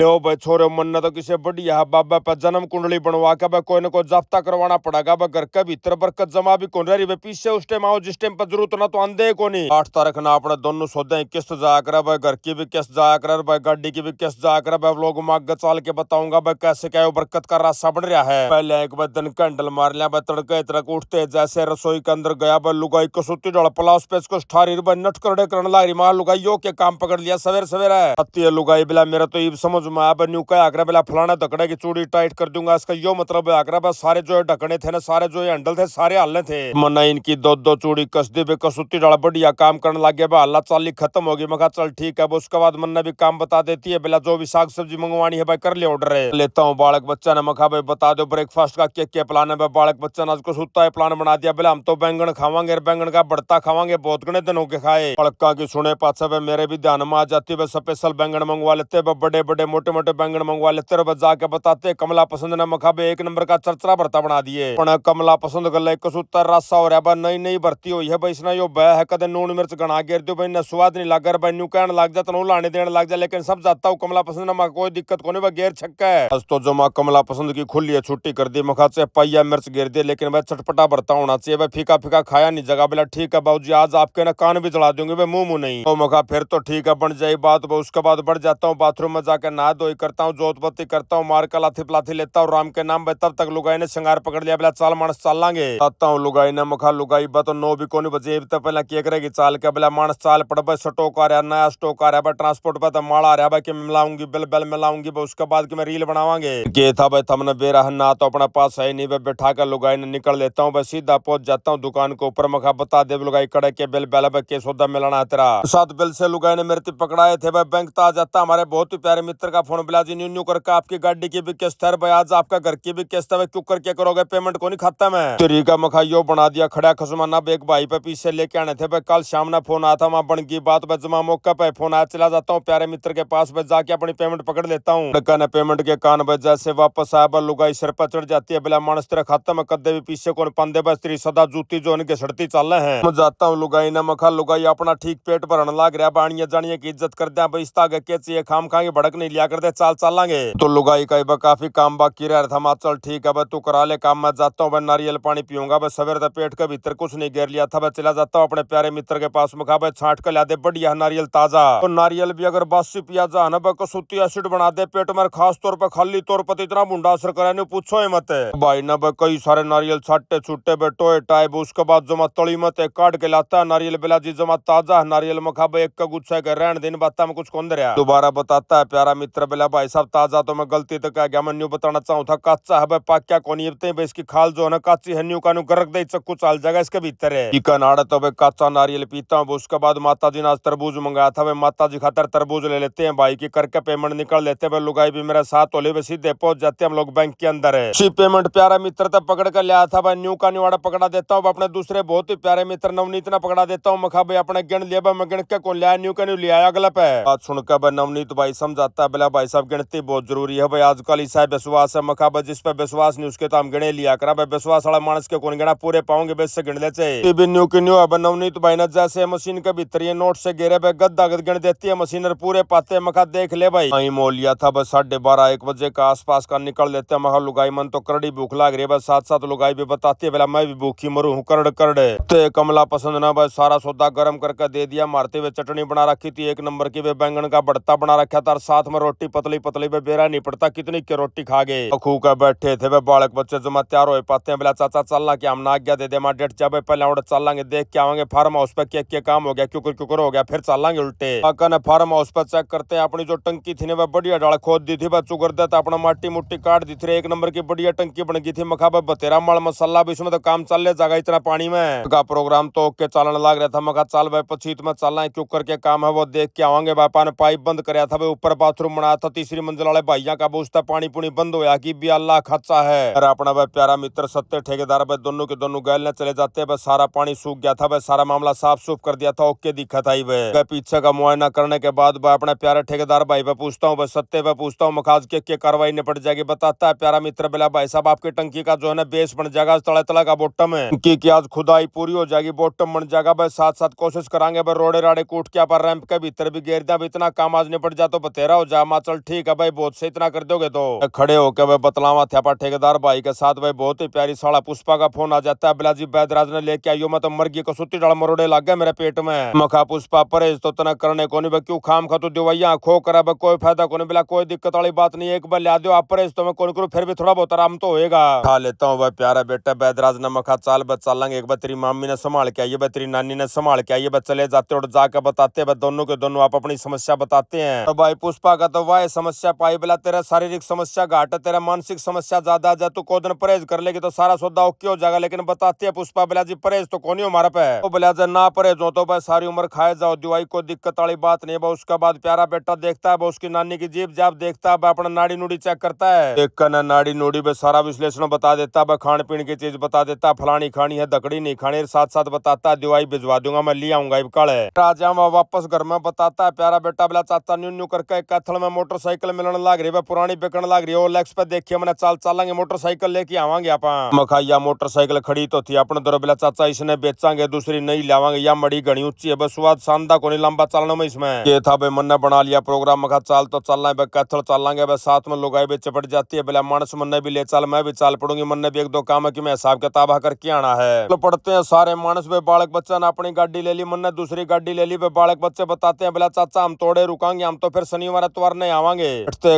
लो भाई छोरे मन तो किसे बढ़िया बाबा पर जन्म कुंडली बनवा के भाई कोई न कोई जब्ता करवाना पड़ेगा भाई घर के भीतर बरकत जमा भी कौन रही पीछे उस टाइम आओ जिस टाइम पर जरूरत ना तो आंधे को नहीं 8 तारीख ना अपने दोनों सौदे किस्त जाया कर भाई घर की भी किस्त जाया कर भाई गाड़ी की भी किस्त जाया कर भाई लोग मांग चाल के बताऊंगा भाई कैसे क्या बरकत का रास्ता बन रहा है। पहले एक बार दिन कैंडल मार लिया भाई तड़के तड़क उठते जैसे रसोई के अंदर गया भाई लुगाई कसूती डाल प्लास पे इसको ठारी भाई नट करने करने ला रही मां लुगाइयों के काम पकड़ लिया सवेर सवेरे लुगाई बिला मेरा तो ये समझ में आया न्यू क्या आकर बेला फलाना धकड़े की चूड़ी टाइट कर दूंगा इसका यो मतलब आकर सारे जो ढकने थे ना सारे जो हैंडल थे सारे हल्ले थे मना इनकी दो दो चूड़ी कसदी पे कसूती डाल बढ़िया काम करने लग गया हल्ला चाली खत्म होगी मैं चल ठीक है उसके बाद मन्ना भी काम बता देती है बेला जो भी साग सब्जी मंगवानी है भाई कर ले ऑर्डर है लेता हूँ बालक बच्चा ने मखा भाई बता दो ब्रेकफास्ट का क्या प्लान है भाई बालक बच्चा ने आज को सुता है प्लान बना दिया बेला हम तो बैंगन खावांगे बैंगन का भरता खावांगे बहुत गणे दिन होके खाए पड़का की सुने पाछा भाई मेरे भी ध्यान में आ जाती है स्पेशल बैंगन मंगवा लेते बड़े बड़े मोटे मोटे बैंगन मंगवा लेते जाके बताते कमला पसंद ने मखाबे एक नंबर का चरचरा भरता बना दिए पण कमला पसंद कर ले कसूतर रासा हो रहा नई नई भर्ती हुई है भाई इसने यो बह है कदे नून मिर्च गणा गिर दो भाई न स्वाद नहीं लगा भाई न्यू कहने लग जा तनु लाने देने लग जा लेकिन सब जाता हूँ कमला पसंद ने कोई दिक्कत को नहीं गेर छक्का है बस तो जो माँ कमला पसंद की खुली है छुट्टी कर दी मखा से पैया मिर्च गिर दिए लेकिन भाई चटपटा भरता होना चाहिए भाई फीका फीका खाया नहीं जगह बेला ठीक है बाबूजी आज आपके ना कान भी जला दूंगे भाई मुंह नहीं तो मखा फिर तो ठीक है बन जाए बात उसके बाद बढ़ जाता हूँ बाथरूम में जाकर नहा धोई करता हूँ जोतपत्ती करता हूँ मार का लाथी पलाथी लेता हूँ राम के नाम पे तब तक लुगाई ने श्रृंगार पकड़ लिया बेला चाल मानस चाल लांगे आता हूँ लुगाई ने मखा लुगाई बा तो नो भी कोनी बजे तो पहले क्या करेगी चाल के बेला मानस चाल पड़ भाई स्टॉक आ रहा नया स्टॉक आ रहा है ट्रांसपोर्ट पे तो माल आ रहा है कि मैं मिलाऊंगी बिल बिल मिलाऊंगी उसके बाद की मैं रील बनावांगे के था भाई थमने बेरा ना तो अपना पास है नहीं बैठा कर लुगाई ने निकल लेता हूँ सीधा पहुंच जाता हूँ दुकान के ऊपर मखा बता दे लुगाई कड़े के बिल बिल के सौदा मिलाना तेरा 7 बिल से लुगाई ने मेरे पकड़ाए थे भाई बैंक तो आ जाता हमारे बहुत ही प्यारे मित्र का फोन बिला जी न्यू न्यू करके आपकी गाड़ी की भी किस्त है भाई आज आपका घर की भी किस्त है क्यों करके करोगे पेमेंट को नहीं खाता मैं तरीका मखाइयो बना दिया खड़ा खसमाना एक भाई पे पीछे लेके आने थे भाई कल शाम ना फोन आया था वहां बन की बात जमा मौका पे फोन आया चला जाता हूँ प्यारे मित्र के पास भाई जाके अपनी पेमेंट पकड़ लेता हूँ लड़का ने पेमेंट के कान भाई जैसे वापस आया भाई लुगाई सिर पर चढ़ जाती है बिला मानस तेरा खाता में कदे भी पीछे कौन पांदे बस तेरी सदा जूती जो इनके सड़ती चल रहे हैं मैं जाता हूँ लुगाई ना मखा लुगाई अपना ठीक पेट भरने लाग रहा बाणिया जानिए की इज्जत कर दिया भाई इस्ता के चाहिए खाम खाएंगे भड़क नहीं लिया करते चाल चलांगे तो लुगाई का काफी काम बाकी रह था मां चल ठीक है भाई तू करा ले काम मैं जाता हूँ भाई नारियल पानी पीऊंगा भाई सवेर तक पेट के भीतर कुछ नहीं गिर लिया था भाई चला जाता हूँ अपने प्यारे मित्र के पास में भाई छाट कर ला दे बढ़िया नारियल ताजा तो नारियल भी अगर बासी पिया जा ना भाई कसूती एसिड बना दे पेट में खास तौर पर खाली तौर पर इतना मुंडा असर करे पूछो मत भाई ना भाई कई सारे नारियल छाटे छुट्टे बैठो टाइप उसके बाद जमा तली मत काट के लाता है नारियल बिलाजी जमा ताजा नारियल मखा भाई एक का गुच्छा के रहन दिन बात में कुछ कौन दरिया दोबारा बताता है प्यारा मित्र बिला भाई साहब ताजा तो मैं गलती तो कह गया मैं न्यू बताना चाहूँ था कच्चा है भाई पाक्या कोनी इसकी खाल जो है ना कच्ची है न्यू का गरक दे चक्कू चाल जाएगा इसके भीतर है की नाड़ा तो भाई कच्चा नारियल पीता हूँ उसके बाद माता जी ने आज तरबूज मंगाया था भाई माता जी खातर तरबूज ले लेते हैं भाई की करके पेमेंट निकल लेते हैं लुगाई भी मेरे साथ होले हुए सीधे पहुंच जाते हैं हम लोग बैंक के अंदर है सी पेमेंट प्यारा मित्र तक पकड़ कर लिया था भाई न्यू का न्यूड़ा पकड़ा देता हूँ अपने दूसरे बहुत ही प्यारे मित्र नवनीत ने पकड़ा देता हूँ मखा भाई अपने गिन लिया भाई मैं गिन के कौन लिया न्यू का न्यू लिया अगला पे बात सुनकर भाई नवनीत भाई समझाता है बोला भाई साहब गिनती बहुत जरूरी है भाई आजकल ईसा विश्वास है मखा भाई जिस पे विश्वास नहीं उसके तो हम गिने लिया करा भाई विश्वास वाला मानस के कौन गिना पूरे पाओगे बेस से गिन ले चाहिए न्यू की न्यू है नवनीत भाई ने जैसे मशीन के भीतर ये नोट से गिरे भाई गद्दा गद गिन देती है मशीनर पूरे पाते मखा देख ले भाई वही मोल लिया था बस 12:30-1 बजे का आसपास का निकल लेते हैं मखा लुगाई मन तो करड़ी भूख लाग रही है बस साथ साथ लुगाई भी बताती है बोला मैं भी भूखी मरू हूँ करड़ करड़े ते कमला पसंद ना भाई सारा सौदा गर्म करके दे दिया मारते हुए चटनी बना रखी थी एक नंबर की बैंगन का भरता बना रखा था साथ में रोटी पतली पतली पे बेरा नहीं पड़ता कितनी की रोटी खा गए खू का बैठे थे वे बालक बच्चे जमा तैयार हो पाते हैं बोला चाचा चलना क्या हम ना आज्ञा दे दे मां डेट चाहे पहले उड़ चलेंगे देख के आवेंगे फार्म हाउस पे क्या काम हो गया क्यों हो गया फिर चलेंगे उल्टे काका ने फार्म हाउस पे चेक करते हैं अपनी जो टंकी थी वह बढ़िया डाल खोद दी थी वह चुगर देता अपना माटी मुट्टी काट दी थी एक नंबर की बढ़िया टंकी बन गई थी मखा बतेरा माल मसाला भी इसमें तो काम चल ले जाएगा इतना पानी में का प्रोग्राम तो ओके चलने लग रहा था मखा चल भाई पछीत में चलना है क्यों करके काम है वो देख के आवांगे बापा ने पाइप बंद कराया था ऊपर बाथरूम बनाया था तीसरी मंजिल वाले भाइयों का बूझता पानी पुनी बंद होया कि भी अल्लाह खच्चा है अरे अपना भाई प्यारा मित्र सत्य ठेकेदार भाई दोनों के दोनों गैल ने चले जाते हैं सारा पानी सूख गया था भाई सारा मामला साफ सूफ कर दिया था ओके दिखा था भाई पीछे का मुआयना करने के बाद भाई अपने प्यारे ठेकेदार भाई पे पूछता हूँ सत्य पे पूछता हूँ मखाज के कार्रवाई निपट जाएगी बताता है प्यारा मित्र बोला भाई साहब आपकी टंकी का जो है ना बेस बन जाएगा तला तला का बॉटम है की आज खुदाई पूरी हो जाएगी बॉटम बन जाएगा भाई साथ साथ कोशिश करांगे भाई रोड़े राड़े कूट के पर रैंप के भीतर भी गेर दिया इतना काम आज निपट जा तो बतेरा हो जा माँ चल ठीक है भाई, बहुत से इतना कर दोगे तो। खड़े होकर भाई बतलावा थ्यापा ठेकेदार भाई के साथ भाई बहुत ही प्यारी साला पुष्पा का फोन आ जाता है, बिलाजी बैदराज ने लेके आइयो, मैं तो मर्गी को सुती डाल मरोड़े लग गए मेरे पेट में। मखा पुष्पा परहेज तो तना करने को नहीं, क्यों खाम खा तू दवाइयां खो करा कोई फायदा को नहीं, बिला कोई दिक्कत वाली बात नहीं, एक बार ला दो आप परहेज तो मैं कौन करूँ, फिर भी थोड़ा बहुत आराम तो होएगा। खा लेता हूँ भाई प्यारा बेटा बैदराज ने। मखा चाल बस चलेंगे, एक बार तेरी मम्मी ने संभाल के आइए, तेरी नानी ने संभाल के आइए, बस चले जाते और जाकर बताते हैं दोनों के दोनों आप अपनी समस्या बताते हैं। तो भाई पुष्पा का तो वह समस्या पाई, बिला तेरा शारीरिक समस्या घाट है, तेरा मानसिक समस्या ज्यादा जा, तू को दिन परहेज कर लेगी तो सारा सौदा ओके हो जाएगा, लेकिन बताते हैं पुष्पा बिला जी परहेज तो कौन ही हमारा पे तो बिला जी ना परहेज हो तो भाई सारी उम्र खाए जाओ दवाई, कोई दिक्कत वाली बात नहीं है। उसके बाद प्यारा बेटा देखता है उसकी नानी की जीभ जाप देखता है, अपना नाड़ी नूड़ी चेक करता है, देख कर नाड़ी नूड़ी में सारा विश्लेषण बता देता है, खान पीने की चीज बता देता, फलानी खानी है दकड़ी नहीं खानी, साथ साथ बताता है दवाई भिजवा दूंगा मैं, ले आऊंगा कल राजा में वापस घर में बताता है प्यारा बेटा बिला चाचा न्यू न्यू करके कैथल में मोटरसाइकिल मिलने लग रही है, पुरानी बिकन लग रही है, ओलेक्स पे देखिए मैंने चाल चलेंगे मोटरसाइकिल लेके आवांगे आप। मखाइया मोटरसाइकिल खड़ी तो थी अपने दर बिला चाचा इसने बेचांगे दूसरी नहीं लावांगे, या मड़ी घनी ऊंची है बस स्वाद शानदार को नहीं लंबा चलने में इसमें ये था भाई, मन ने बना लिया प्रोग्राम, मखा चाल तो चलना है कैथल चलेंगे बस, साथ में लुगाई भी चपट जाती है, बिला मानस मन ने भी ले चल, मैं भी चाल पड़ूंगी, मन ने भी एक दो काम है कि मैं हिसाब किताब करके आना है। तो पढ़ते हैं सारे मानस वे बालक बच्चा ने अपनी गाड़ी ले ली, मन ने दूसरी गाड़ी ले ली, वे बालक बच्चे बताते हैं बिला चाचा हम थोड़े रुकांगे, हम तो फिर शनिवार इतवार नहीं आवांगे।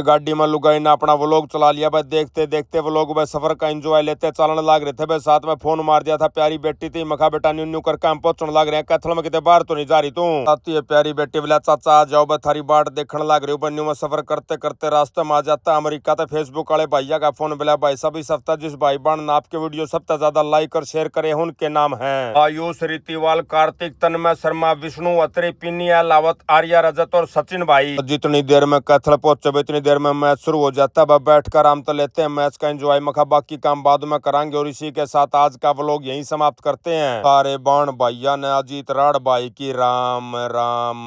गाड़ी में लुगाई ने अपना व्लॉग चला लिया भाई, देखते देखते व्लॉग में सफर का एंजॉय लेते चलने लग रहे थे भाई, साथ में फोन मार दिया था प्यारी बेटी थी, मखा बेटा न्यू न्यू करके हम पहुंचने लग रहे हैं कैथल में, कितने बाहर तो नहीं जा रही तू आती है प्यारी बेटी, बिला चाचा आ जाओ भाई थारी बाट देखने लग रही हूँ। में सफर करते करते रास्ते में आ जाता अमेरिका था फेसबुक वाले भैया का फोन, बिला भाई सब इस हफ्ता जिस भाई बहन आपके वीडियो सबसे ज्यादा लाइक और शेयर करे उनके नाम है आयुष रितिवाल, कार्तिक, तन्मय शर्मा, विष्णु अत्री, पिनिया लावत, आर्या रजत और सचिन भाई। जितनी देर में कैथल पहुंचे इतनी देर में मैच शुरू हो जाता है, बैठ कर आराम तो लेते हैं मैच का एंजॉय, मखा बाकी काम बाद में कराएंगे, और इसी के साथ आज का व्लॉग यहीं समाप्त करते हैं। सारे बाण भैया ने अजीत राड़ भाई की राम राम।